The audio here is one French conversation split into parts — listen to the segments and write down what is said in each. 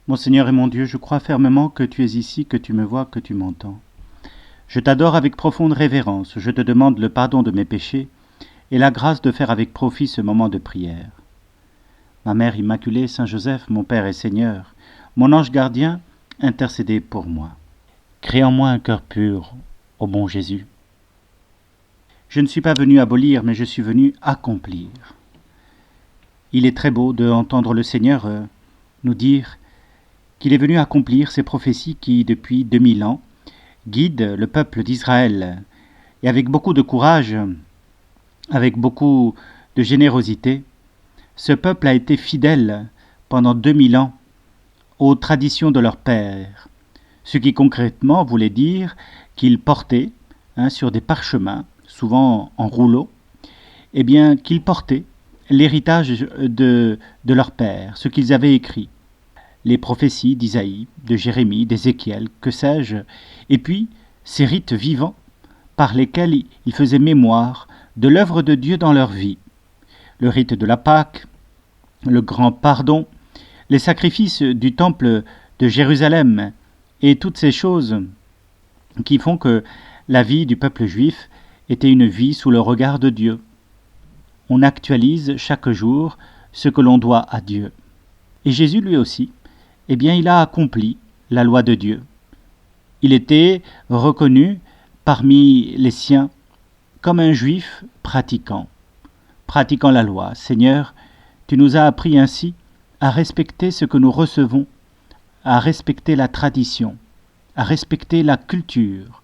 Mon Seigneur et mon Dieu, je crois fermement que tu es ici, que tu me vois, que tu m'entends. Je t'adore avec profonde révérence, je te demande le pardon de mes péchés et la grâce de faire avec profit ce moment de prière. Ma Mère Immaculée, Saint Joseph, mon Père et Seigneur, mon ange gardien, intercédez pour moi. Crée en moi un cœur pur, ô bon Jésus. Je ne suis pas venu abolir, mais je suis venu accomplir. Il est très beau d'entendre le Seigneur nous dire qu'il est venu accomplir ces prophéties qui, depuis 2000 ans, guident le peuple d'Israël. Et avec beaucoup de courage, avec beaucoup de générosité, ce peuple a été fidèle pendant 2000 ans aux traditions de leur père, ce qui concrètement voulait dire qu'ils portaient sur des parchemins, souvent en rouleau, eh bien qu'ils portaient l'héritage de leur père, ce qu'ils avaient écrit, les prophéties d'Isaïe, de Jérémie, d'Ézéchiel, que sais-je, et puis ces rites vivants par lesquels ils faisaient mémoire de l'œuvre de Dieu dans leur vie. Le rite de la Pâque, le grand pardon, les sacrifices du temple de Jérusalem et toutes ces choses qui font que la vie du peuple juif était une vie sous le regard de Dieu. On actualise chaque jour ce que l'on doit à Dieu. Et Jésus lui aussi, eh bien il a accompli la loi de Dieu. Il était reconnu parmi les siens comme un juif pratiquant la loi. Seigneur, tu nous as appris ainsi à respecter ce que nous recevons, à respecter la tradition, à respecter la culture,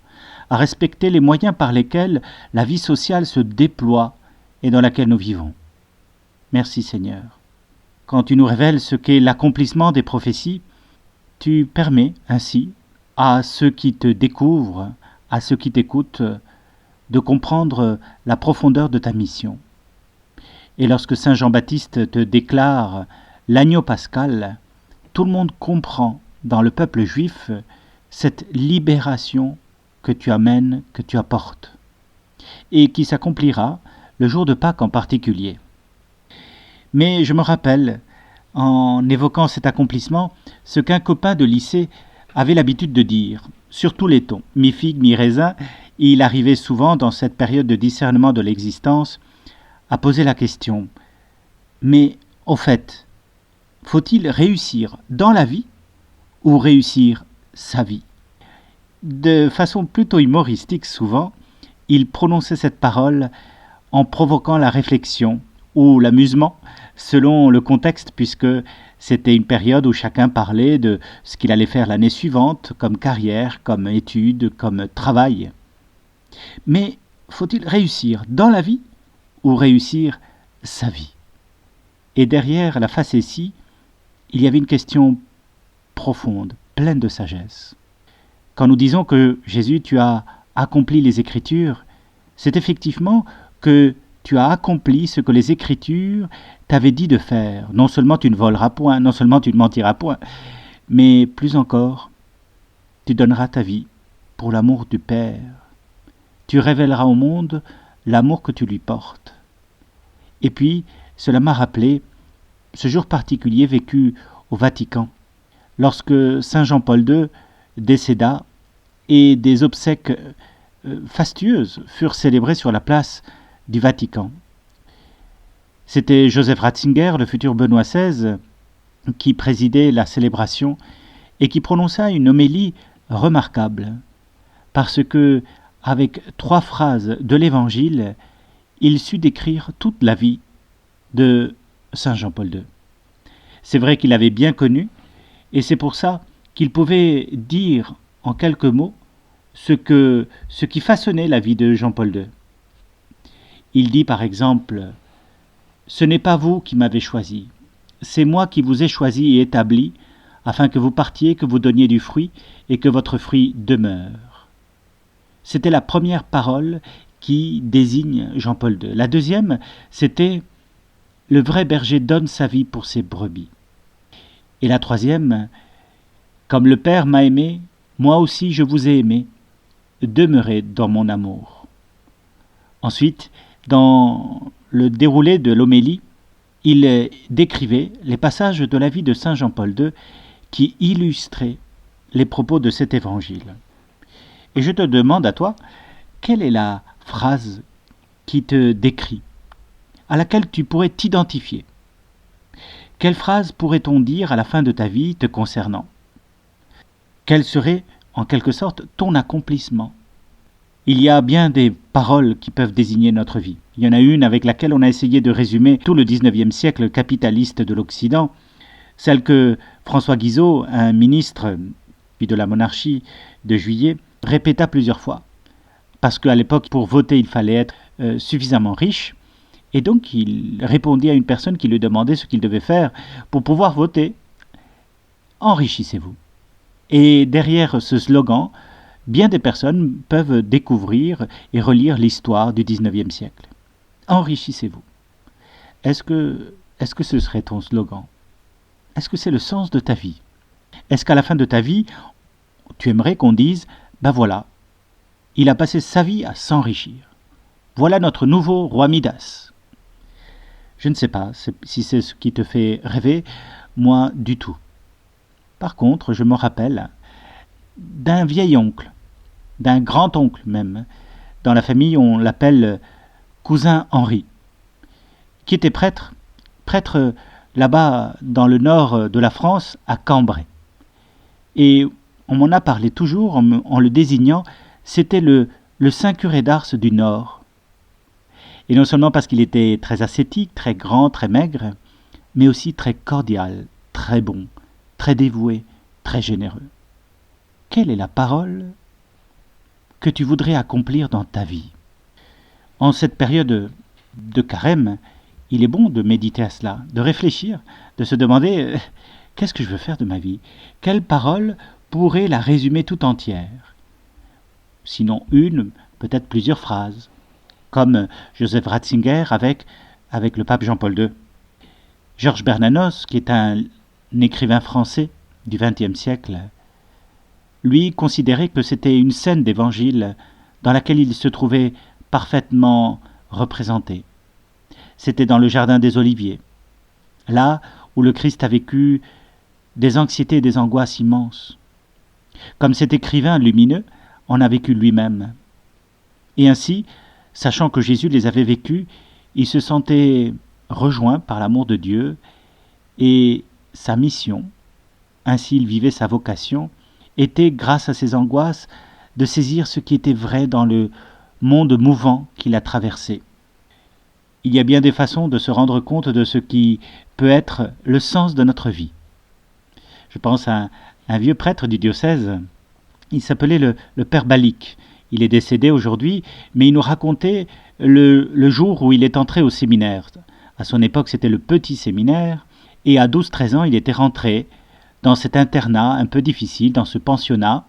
à respecter les moyens par lesquels la vie sociale se déploie et dans laquelle nous vivons. Merci Seigneur. Quand tu nous révèles ce qu'est l'accomplissement des prophéties, tu permets ainsi à ceux qui te découvrent, à ceux qui t'écoutent, de comprendre la profondeur de ta mission. Et lorsque Saint Jean-Baptiste te déclare l'agneau pascal, tout le monde comprend dans le peuple juif cette libération que tu amènes, que tu apportes, et qui s'accomplira le jour de Pâques en particulier. Mais je me rappelle, en évoquant cet accomplissement, ce qu'un copain de lycée avait l'habitude de dire, sur tous les tons, mi-figue, mi-raisin. Il arrivait souvent, dans cette période de discernement de l'existence, à poser la question, mais au fait, faut-il réussir dans la vie ou réussir sa vie? De façon plutôt humoristique souvent, il prononçait cette parole en provoquant la réflexion ou l'amusement, selon le contexte, puisque c'était une période où chacun parlait de ce qu'il allait faire l'année suivante, comme carrière, comme études, comme travail. Mais faut-il réussir dans la vie ou réussir sa vie? Et derrière la facétie, il y avait une question profonde, pleine de sagesse. Quand nous disons que Jésus, tu as accompli les Écritures, c'est effectivement que tu as accompli ce que les Écritures t'avaient dit de faire. Non seulement tu ne voleras point, non seulement tu ne mentiras point, mais plus encore, tu donneras ta vie pour l'amour du Père. Tu révéleras au monde l'amour que tu lui portes. Et puis, cela m'a rappelé ce jour particulier vécu au Vatican, lorsque Saint Jean-Paul II décéda et des obsèques fastueuses furent célébrées sur la place du Vatican. C'était Joseph Ratzinger, le futur Benoît XVI, qui présidait la célébration et qui prononça une homélie remarquable, parce que, avec 3 phrases de l'Évangile, il sut décrire toute la vie de Saint Jean-Paul II. C'est vrai qu'il l'avait bien connu, et c'est pour ça qu'il pouvait dire en quelques mots ce qui façonnait la vie de Jean-Paul II. Il dit par exemple « Ce n'est pas vous qui m'avez choisi, c'est moi qui vous ai choisi et établi, afin que vous partiez, que vous donniez du fruit, et que votre fruit demeure. » C'était la première parole qui désigne Jean-Paul II. La deuxième, c'était « Le vrai berger donne sa vie pour ses brebis. » Et la troisième, « Comme le Père m'a aimé, moi aussi je vous ai aimé, demeurez dans mon amour. » Ensuite, dans le déroulé de l'homélie, il décrivait les passages de la vie de Saint Jean-Paul II qui illustraient les propos de cet évangile. Et je te demande à toi, quelle est la phrase qui te décrit, à laquelle tu pourrais t'identifier? Quelle phrase pourrait-on dire à la fin de ta vie te concernant? Quel serait, en quelque sorte, ton accomplissement? Il y a bien des paroles qui peuvent désigner notre vie. Il y en a une avec laquelle on a essayé de résumer tout le 19e siècle capitaliste de l'Occident, celle que François Guizot, un ministre puis de la monarchie de Juillet, répéta plusieurs fois. Parce qu'à l'époque, pour voter, il fallait être suffisamment riche. Et donc, il répondit à une personne qui lui demandait ce qu'il devait faire pour pouvoir voter. Enrichissez-vous. Et derrière ce slogan, bien des personnes peuvent découvrir et relire l'histoire du 19e siècle. Enrichissez-vous. Est-ce que ce serait ton slogan? Est-ce que c'est le sens de ta vie? Est-ce qu'à la fin de ta vie, tu aimerais qu'on dise « Ben voilà, il a passé sa vie à s'enrichir. Voilà notre nouveau roi Midas. » Je ne sais pas si c'est ce qui te fait rêver, moi du tout. Par contre, je me rappelle d'un vieil oncle, d'un grand-oncle même. Dans la famille, on l'appelle cousin Henri, qui était prêtre là-bas dans le nord de la France, à Cambrai. Et on m'en a parlé toujours en le désignant, c'était le saint curé d'Ars du Nord. Et non seulement parce qu'il était très ascétique, très grand, très maigre, mais aussi très cordial, très bon, très dévoué, très généreux. Quelle est la parole que tu voudrais accomplir dans ta vie? En cette période de carême, il est bon de méditer à cela, de réfléchir, de se demander qu'est-ce que je veux faire de ma vie? Quelle parole pourrait la résumer tout entière? Sinon une, peut-être plusieurs phrases, comme Joseph Ratzinger avec le pape Jean-Paul II. Georges Bernanos, qui est un écrivain français du XXe siècle, lui considérait que c'était une scène d'évangile dans laquelle il se trouvait parfaitement représenté. C'était dans le jardin des Oliviers, là où le Christ a vécu des anxiétés et des angoisses immenses. Comme cet écrivain lumineux en a vécu lui-même. Et ainsi, sachant que Jésus les avait vécus, il se sentait rejoint par l'amour de Dieu et sa mission, ainsi il vivait sa vocation, était, grâce à ses angoisses, de saisir ce qui était vrai dans le monde mouvant qu'il a traversé. Il y a bien des façons de se rendre compte de ce qui peut être le sens de notre vie. Je pense à un vieux prêtre du diocèse, il s'appelait le père Balic. Il est décédé aujourd'hui, mais il nous racontait le jour où il est entré au séminaire. À son époque, c'était le petit séminaire, et à 12-13 ans, il était rentré dans cet internat un peu difficile, dans ce pensionnat.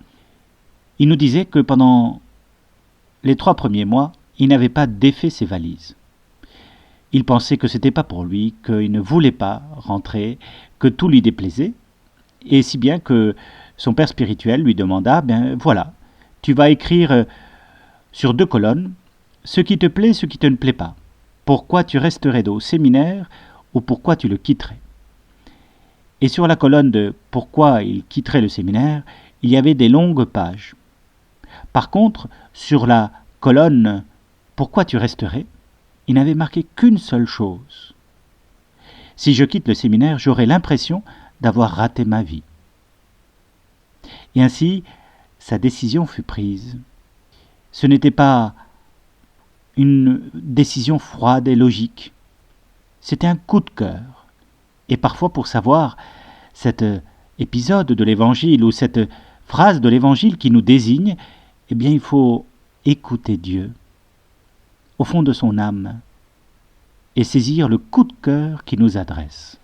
Il nous disait que pendant les 3 premiers mois, il n'avait pas défait ses valises. Il pensait que c'était pas pour lui, qu'il ne voulait pas rentrer, que tout lui déplaisait, et si bien que son père spirituel lui demanda « Ben voilà, tu vas écrire sur 2 colonnes ce qui te plaît, ce qui te ne plaît pas. Pourquoi tu resterais au séminaire ou pourquoi tu le quitterais ?» Et sur la colonne de « Pourquoi il quitterait le séminaire », il y avait des longues pages. Par contre, sur la colonne « Pourquoi tu resterais », il n'avait marqué qu'une seule chose. « Si je quitte le séminaire, j'aurai l'impression d'avoir raté ma vie. » Et ainsi, sa décision fut prise. Ce n'était pas une décision froide et logique. C'était un coup de cœur. Et parfois, pour savoir cet épisode de l'Évangile ou cette phrase de l'Évangile qui nous désigne, eh bien, il faut écouter Dieu au fond de son âme et saisir le coup de cœur qu'il nous adresse.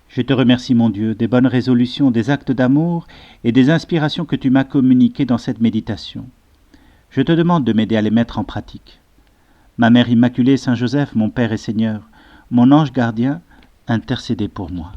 Je te remercie, mon Dieu, des bonnes résolutions, des actes d'amour et des inspirations que tu m'as communiquées dans cette méditation. Je te demande de m'aider à les mettre en pratique. Ma Mère Immaculée, Saint Joseph, mon Père et Seigneur, mon ange gardien, intercédez pour moi.